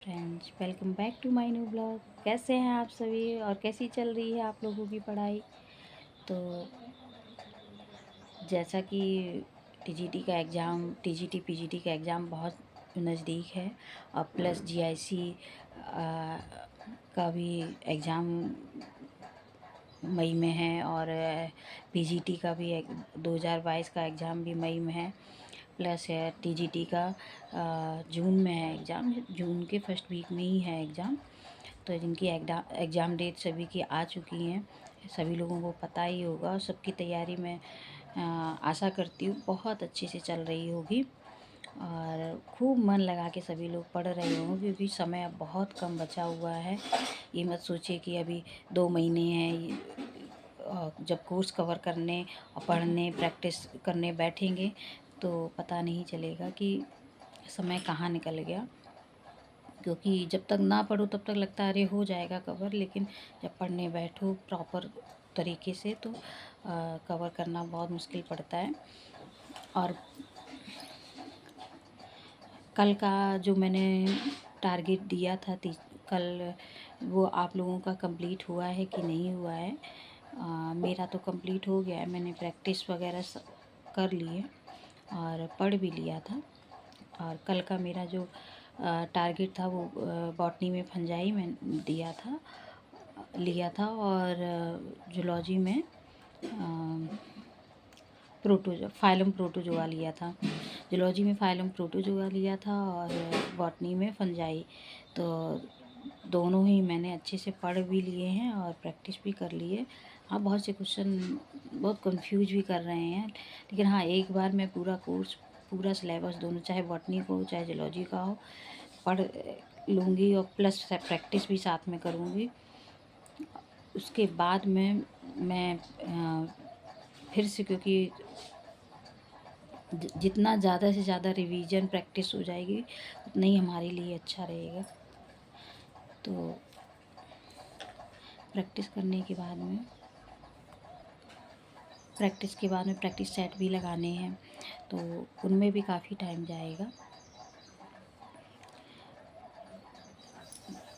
Friends, welcome back to my new blog. कैसे हैं आप सभी और कैसी चल रही है आप लोगों की पढ़ाई? तो जैसा कि टीजीटी पीजीटी का एग्ज़ाम बहुत नज़दीक है और प्लस जीआईसी का भी एग्ज़ाम मई में है और पीजीटी का भी 2022 का एग्ज़ाम भी मई में है। प्लस है टीजीटी का जून में है एग्ज़ाम, जून के फर्स्ट वीक में ही है एग्ज़ाम। तो जिनकी एग्ज़ाम डेट सभी की आ चुकी हैं, सभी लोगों को पता ही होगा और सबकी तैयारी में आशा करती हूँ बहुत अच्छे से चल रही होगी और खूब मन लगा के सभी लोग पढ़ रहे होंगे, क्योंकि समय अब बहुत कम बचा हुआ है। ये मत सोचिए कि अभी 2 महीने हैं। जब कोर्स कवर करने और पढ़ने प्रैक्टिस करने बैठेंगे तो पता नहीं चलेगा कि समय कहाँ निकल गया, क्योंकि जब तक ना पढ़ो तब तक लगता है अरे हो जाएगा कवर, लेकिन जब पढ़ने बैठो प्रॉपर तरीके से तो कवर करना बहुत मुश्किल पड़ता है। और कल का जो मैंने टारगेट दिया था कल, वो आप लोगों का कंप्लीट हुआ है कि नहीं हुआ है? मेरा तो कंप्लीट हो गया है। मैंने प्रैक्टिस वगैरह कर लिए और पढ़ भी लिया था। और कल का मेरा जो टारगेट था वो बॉटनी में फंजाई में लिया था और जूलॉजी में फाइलम प्रोटोजोआ लिया था। जूलॉजी में फाइलम प्रोटोजोआ लिया था और बॉटनी में फंजाई। तो दोनों ही मैंने अच्छे से पढ़ भी लिए हैं और प्रैक्टिस भी कर ली है। हाँ, बहुत से क्वेश्चन बहुत कंफ्यूज भी कर रहे हैं, लेकिन हाँ एक बार मैं पूरा कोर्स पूरा सिलेबस दोनों, चाहे बॉटनी का हो चाहे जूलॉजी का हो, पढ़ लूँगी और प्लस प्रैक्टिस भी साथ में करूँगी। उसके बाद में मैं फिर से, क्योंकि जितना ज़्यादा से ज़्यादा रिवीजन प्रैक्टिस हो जाएगी उतना ही हमारे लिए अच्छा रहेगा। तो प्रैक्टिस करने के बाद में प्रैक्टिस सेट भी लगाने हैं, तो उनमें भी काफ़ी टाइम जाएगा।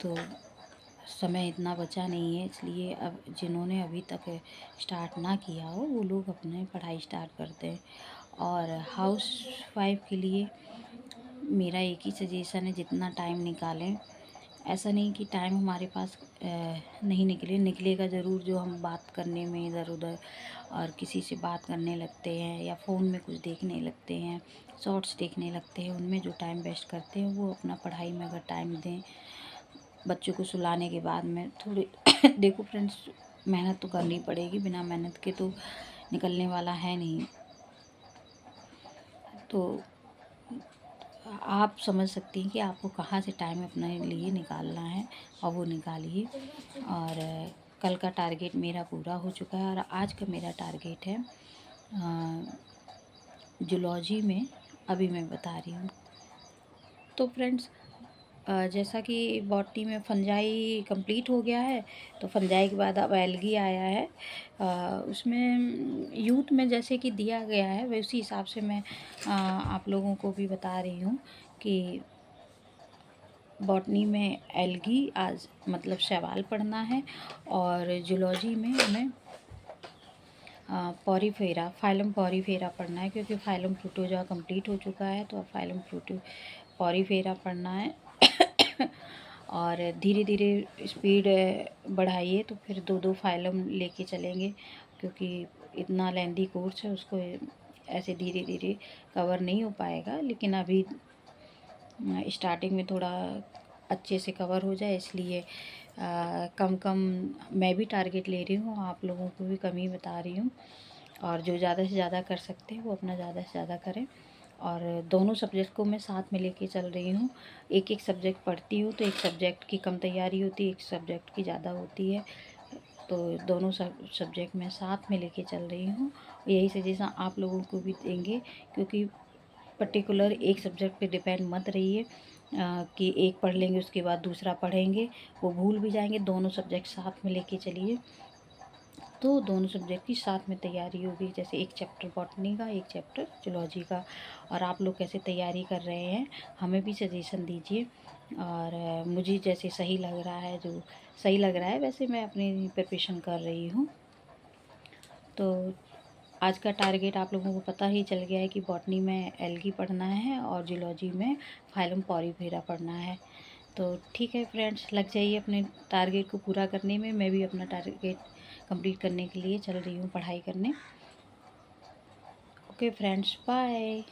तो समय इतना बचा नहीं है, इसलिए अब जिन्होंने अभी तक स्टार्ट ना किया हो वो लोग अपने पढ़ाई स्टार्ट करते हैं। और हाउस वाइफ के लिए मेरा एक ही सजेशन है, जितना टाइम निकालें। ऐसा नहीं कि टाइम हमारे पास नहीं निकलेगा ज़रूर। जो हम बात करने में इधर उधर और किसी से बात करने लगते हैं या फ़ोन में कुछ देखने लगते हैं, शॉर्ट्स देखने लगते हैं, उनमें जो टाइम वेस्ट करते हैं वो अपना पढ़ाई में अगर टाइम दें। बच्चों को सुलाने के बाद में थोड़ी देखो फ्रेंड्स, मेहनत तो करनी पड़ेगी, बिना मेहनत के तो निकलने वाला है नहीं। तो आप समझ सकती हैं कि आपको कहाँ से टाइम अपने लिए निकालना है और वो निकालिए। और कल का टारगेट मेरा पूरा हो चुका है और आज का मेरा टारगेट है जूलॉजी में, अभी मैं बता रही हूँ। तो फ्रेंड्स, जैसा कि बॉटनी में फंजाई कंप्लीट हो गया है, तो फंजाई के बाद अब एल्गी आया है। उसमें यूथ में जैसे कि दिया गया है वैसे हिसाब से मैं आप लोगों को भी बता रही हूँ कि बॉटनी में एल्गी आज मतलब शैवाल पढ़ना है और जूलॉजी में हमें फाइलम पॉरीफेरा पढ़ना है, क्योंकि फाइलम प्रोटोजोआ कंप्लीट हो चुका है। तो अब फाइलम पॉरीफेरा पढ़ना है। और धीरे धीरे स्पीड बढ़ाइए, तो फिर 2-2 फाइलम लेके चलेंगे, क्योंकि इतना लेंदी कोर्स है, उसको ऐसे धीरे धीरे कवर नहीं हो पाएगा। लेकिन अभी स्टार्टिंग में थोड़ा अच्छे से कवर हो जाए, इसलिए कम कम मैं भी टारगेट ले रही हूँ, आप लोगों को भी कम ही बता रही हूँ। और जो ज़्यादा से ज़्यादा कर सकते हैं वो अपना ज़्यादा से ज़्यादा करें। और दोनों सब्जेक्ट को मैं साथ में लेके चल रही हूँ। एक एक सब्जेक्ट पढ़ती हूँ तो एक सब्जेक्ट की कम तैयारी होती है, एक सब्जेक्ट की ज़्यादा होती है। तो दोनों सब्जेक्ट मैं साथ में लेके चल रही हूँ। यही सजेशन आप लोगों को भी देंगे, क्योंकि पर्टिकुलर एक सब्जेक्ट पे डिपेंड मत रहिए कि एक पढ़ लेंगे उसके बाद दूसरा पढ़ेंगे, वो भूल भी जाएंगे। दोनों सब्जेक्ट साथ में लेके चलिए, तो दोनों सब्जेक्ट की साथ में तैयारी होगी। जैसे एक चैप्टर बॉटनी का, एक चैप्टर जूलॉजी का। और आप लोग कैसे तैयारी कर रहे हैं हमें भी सजेशन दीजिए। और मुझे जैसे सही लग रहा है, जो सही लग रहा है वैसे मैं अपनी प्रिपरेशन कर रही हूँ। तो आज का टारगेट आप लोगों को पता ही चल गया है कि बॉटनी में एल्गी पढ़ना है और जूलॉजी में फाइलम पॉरीफेरा पढ़ना है। तो ठीक है फ्रेंड्स, लग जाइए अपने टारगेट को पूरा करने में। मैं भी अपना टारगेट कंप्लीट करने के लिए चल रही हूँ पढ़ाई करने। Okay friends, bye.